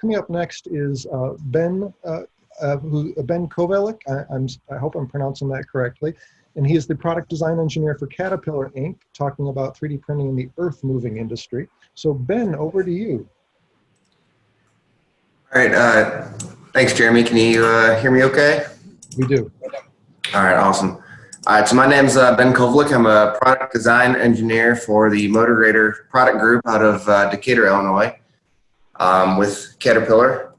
coming up next is Ben Kovalick. I hope I'm pronouncing that correctly. And he is the product design engineer for Caterpillar Inc., talking about 3D printing in the earth-moving industry. So Ben, over to you. All right, thanks, Jeremy. Can you hear me okay? We do. All right, awesome. All right, so my name's Ben Kovalick. I'm a product design engineer for the Motor Grader product group out of Decatur, Illinois, with Caterpillar.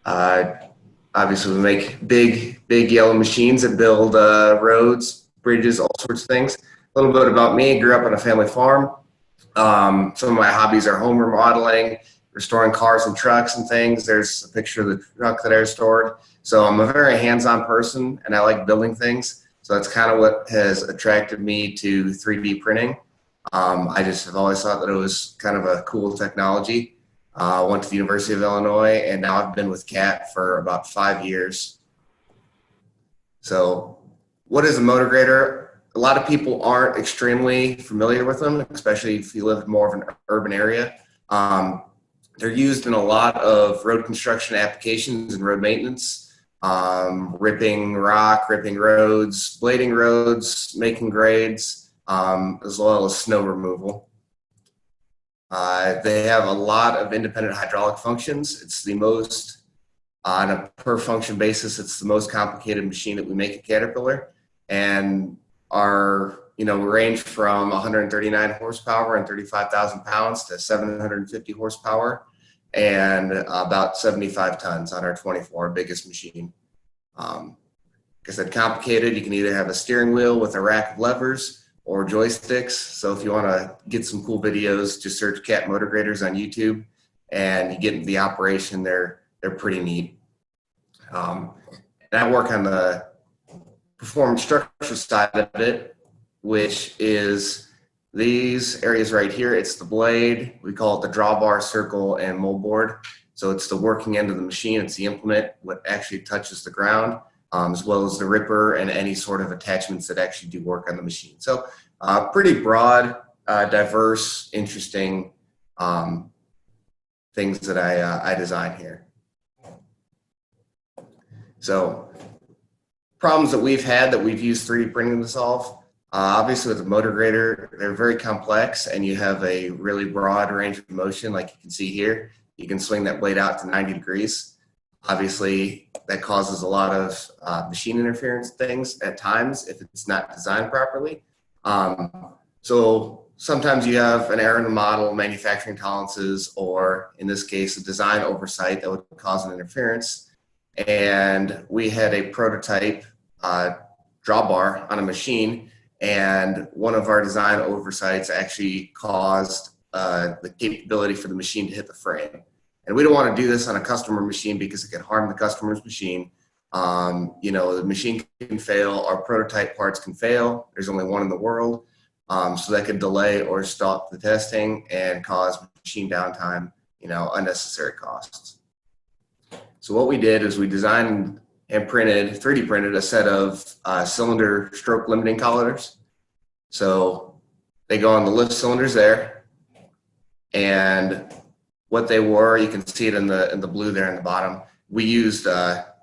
Obviously, we make big yellow machines that build roads, bridges, all sorts of things. A little bit about me: grew up on a family farm. Some of my hobbies are home remodeling, restoring cars and trucks and things. There's a picture of the truck that I restored. So I'm a very hands-on person, and I like building things. So that's kind of what has attracted me to 3D printing. I just have always thought that it was kind of a cool technology. Went to the University of Illinois, and now I've been with CAT for about 5 years. So what is a motor grader? A lot of people aren't extremely familiar with them, especially if you live in more of an urban area. They're used in a lot of road construction applications and road maintenance, ripping rock, ripping roads, blading roads, making grades, as well as snow removal. They have a lot of independent hydraulic functions. It's the most, on a per function basis, it's the most complicated machine that we make at Caterpillar. And we range from 139 horsepower and 35,000 pounds to 750 horsepower and about 75 tons on our 24, biggest machine. Like I said, complicated. You can either have a steering wheel with a rack of levers or joysticks. So if you want to get some cool videos, just search Cat Motor Graders on YouTube and you get into the operation. They're pretty neat. And I work on the performance structure side of it, which is these areas right here. It's the blade. We call it the drawbar, circle, and mold board. So it's the working end of the machine. It's the implement, what actually touches the ground, as well as the ripper and any sort of attachments that actually do work on the machine. So pretty broad, diverse, interesting things that I design here. So problems that we've had that we've used 3D printing to solve. Obviously, with a motor grader, they're very complex, and you have a really broad range of motion, like you can see here. You can swing that blade out to 90 degrees. Obviously, that causes a lot of machine interference things at times if it's not designed properly. So sometimes you have an error in the model, manufacturing tolerances, or in this case, a design oversight that would cause an interference. And we had a prototype drawbar on a machine, and one of our design oversights actually caused the capability for the machine to hit the frame. And we don't want to do this on a customer machine because it can harm the customer's machine. The machine can fail, our prototype parts can fail. There's only one in the world. So that could delay or stop the testing and cause machine downtime, unnecessary costs. So what we did is we designed and 3D printed a set of cylinder stroke limiting collars. So they go on the lift cylinders there, and what they were, you can see it in the blue there in the bottom. We used a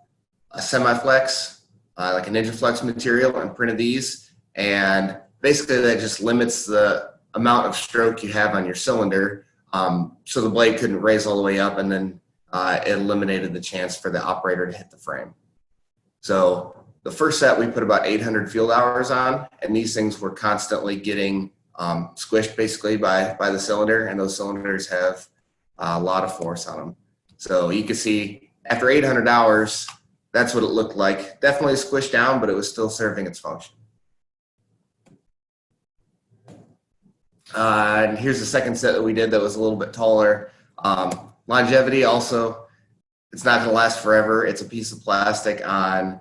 semi-flex, like a Ninja Flex material, and printed these. And basically that just limits the amount of stroke you have on your cylinder, so the blade couldn't raise all the way up, and then it eliminated the chance for the operator to hit the frame. So the first set we put about 800 field hours on, and these things were constantly getting squished basically by the cylinder, and those cylinders have a lot of force on them. So you can see after 800 hours, that's what it looked like. Definitely squished down, but it was still serving its function. And here's the second set that we did that was a little bit taller. Longevity also, it's not going to last forever. It's a piece of plastic on,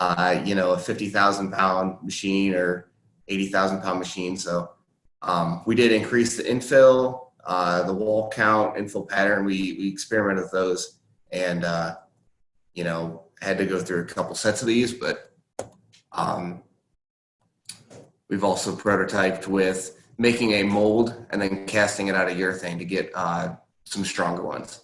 a 50,000 pound machine or 80,000 pound machine. So we did increase the infill, the wall count, infill pattern. We experimented with those, and had to go through a couple sets of these, but we've also prototyped with making a mold and then casting it out of urethane to get some stronger ones.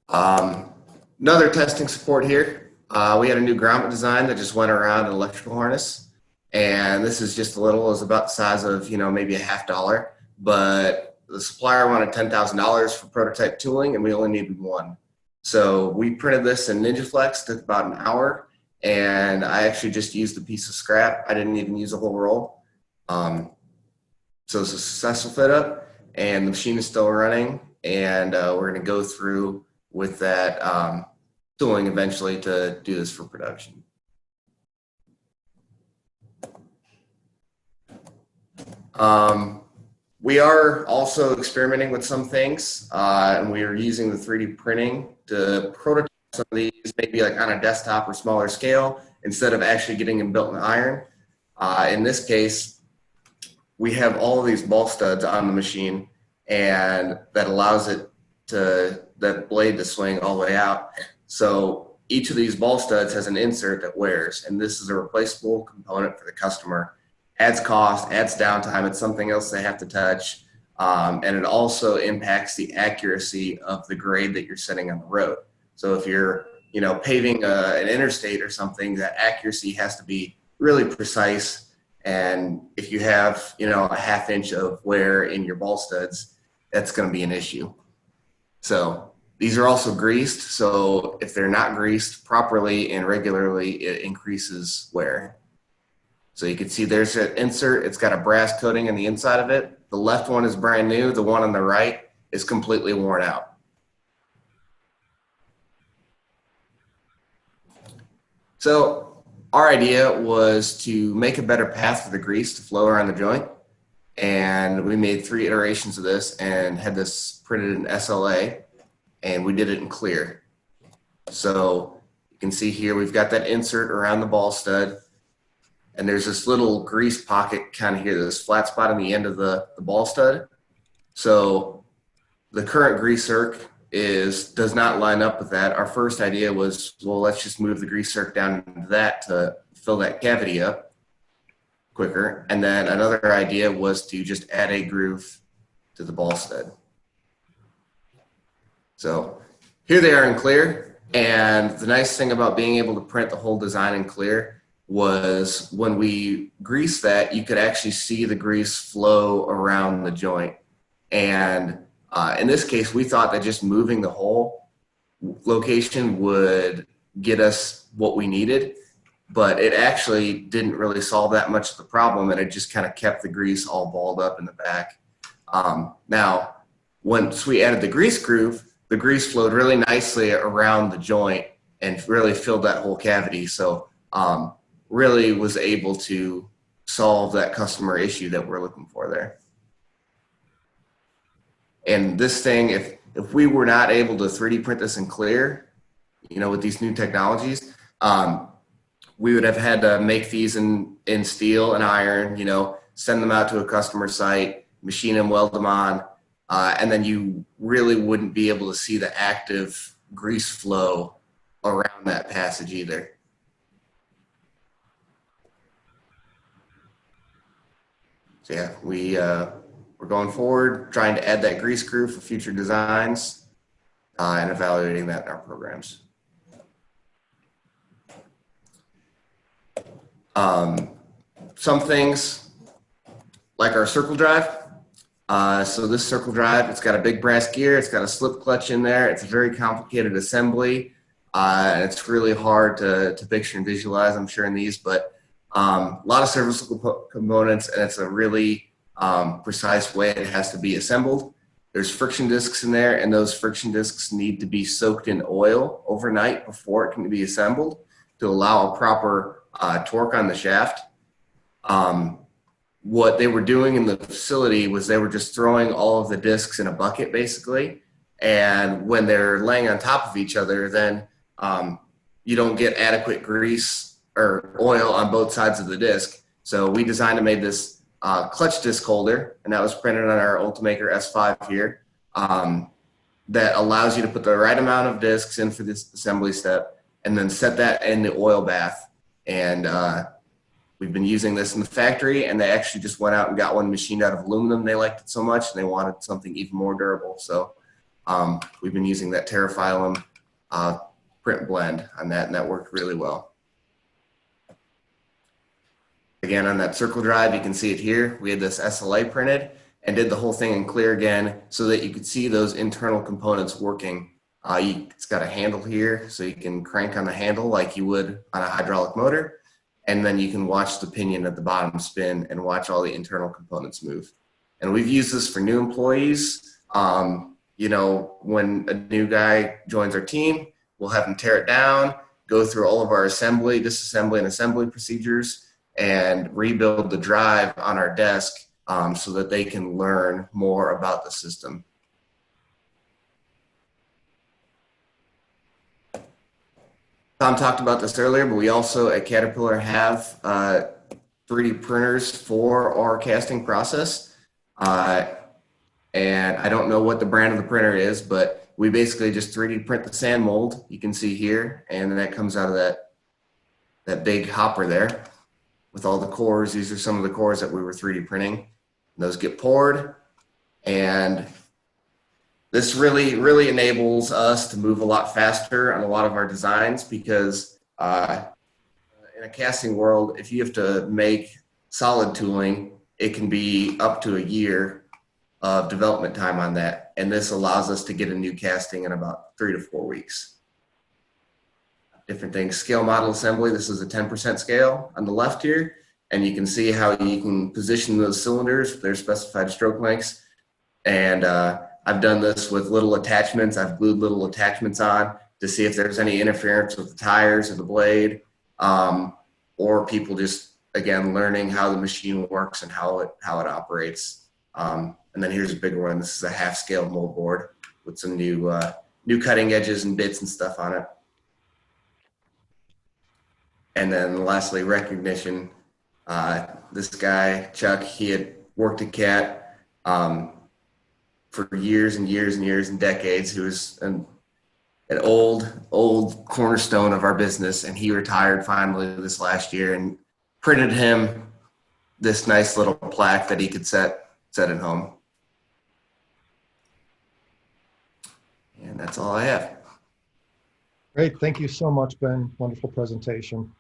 Another testing support here. We had a new grommet design that just went around an electrical harness. And this is just a little, is about the size of, maybe a $50, but the supplier wanted $10,000 for prototype tooling and we only needed one. So we printed this in NinjaFlex, took about an hour, and I actually just used a piece of scrap. I didn't even use a whole roll. So it's a successful fit up and the machine is still running, and we're gonna go through with that tooling eventually to do this for production. We are also experimenting with some things, and we are using the 3D printing to prototype some of these, maybe like on a desktop or smaller scale, instead of actually getting them built in iron. In this case, we have all of these ball studs on the machine, and that allows it to, that blade to swing all the way out. So each of these ball studs has an insert that wears, and this is a replaceable component for the customer. Adds cost, adds downtime, it's something else they have to touch, and it also impacts the accuracy of the grade that you're setting on the road. So if you're paving an interstate or something, that accuracy has to be really precise, and if you have a ½ inch of wear in your ball studs, that's going to be an issue. So these are also greased, so if they're not greased properly and regularly, it increases wear. So you can see there's an insert. It's got a brass coating on the inside of it. The left one is brand new. The one on the right is completely worn out. So our idea was to make a better path for the grease to flow around the joint. And we made 3 iterations of this and had this printed in SLA, and we did it in clear. So you can see here, we've got that insert around the ball stud. And there's this little grease pocket kind of here, this flat spot on the end of the ball stud. So the current grease circ does not line up with that. Our first idea was, well, let's just move the grease circ down into that to fill that cavity up quicker. And then another idea was to just add a groove to the ball stud. So here they are in clear. And the nice thing about being able to print the whole design in clear was when we greased that, you could actually see the grease flow around the joint. And in this case, we thought that just moving the whole location would get us what we needed, but it actually didn't really solve that much of the problem, and it just kind of kept the grease all balled up in the back. Now, once we added the grease groove, the grease flowed really nicely around the joint and really filled that whole cavity. So really was able to solve that customer issue that we're looking for there. And this thing, if we were not able to 3D print this in clear, with these new technologies, we would have had to make these in steel and iron, send them out to a customer site, machine them, weld them on, and then you really wouldn't be able to see the active grease flow around that passage either. So yeah, we're going forward, trying to add that grease groove for future designs, and evaluating that in our programs. Some things like our circle drive. So this circle drive, it's got a big brass gear, it's got a slip clutch in there, it's a very complicated assembly, and it's really hard to picture and visualize, I'm sure, in these, but a lot of serviceable components, and it's a really precise way it has to be assembled. There's friction discs in there, and those friction discs need to be soaked in oil overnight before it can be assembled to allow a proper torque on the shaft. What they were doing in the facility was they were just throwing all of the discs in a bucket, basically, and when they're laying on top of each other, then you don't get adequate grease or oil on both sides of the disc. So we designed and made this clutch disc holder, and that was printed on our Ultimaker S5 here, that allows you to put the right amount of discs in for this assembly step and then set that in the oil bath. And we've been using this in the factory, and they actually just went out and got one machined out of aluminum. They liked it so much and they wanted something even more durable. So We've been using that Terraphylum print blend on that, and that worked really well. Again, on that circle drive, you can see it here. We had this SLA printed and did the whole thing in clear again so that you could see those internal components working. It's got a handle here, so you can crank on the handle like you would on a hydraulic motor. And then you can watch the pinion at the bottom spin and watch all the internal components move. And we've used this for new employees. You know, when a new guy joins our team, we'll have him tear it down, go through all of our assembly, disassembly, and assembly procedures, and rebuild the drive on our desk so that they can learn more about the system. Tom talked about this earlier, but we also at Caterpillar have 3D printers for our casting process. And I don't know what the brand of the printer is, but we basically just 3D print the sand mold you can see here, and then that comes out of that big hopper there with all the cores. These are some of the cores that we were 3D printing. Those get poured, and this really enables us to move a lot faster on a lot of our designs, because in a casting world, if you have to make solid tooling, it can be up to a year of development time on that. And this allows us to get a new casting in about 3 to 4 weeks. Different things, scale model assembly. This is a 10% scale on the left here. And you can see how you can position those cylinders, their specified stroke lengths. And I've done this with little attachments. I've glued little attachments on to see if there's any interference with the tires or the blade, or people just, again, learning how the machine works and how it operates. And then here's a bigger one. This is a half-scale mold board with some new cutting edges and bits and stuff on it. And then lastly, recognition. This guy, Chuck, he had worked at CAT for years and years and years and decades. He was an old cornerstone of our business, and he retired finally this last year, and printed him this nice little plaque that he could set at home. And that's all I have. Great. Thank you so much, Ben. Wonderful presentation.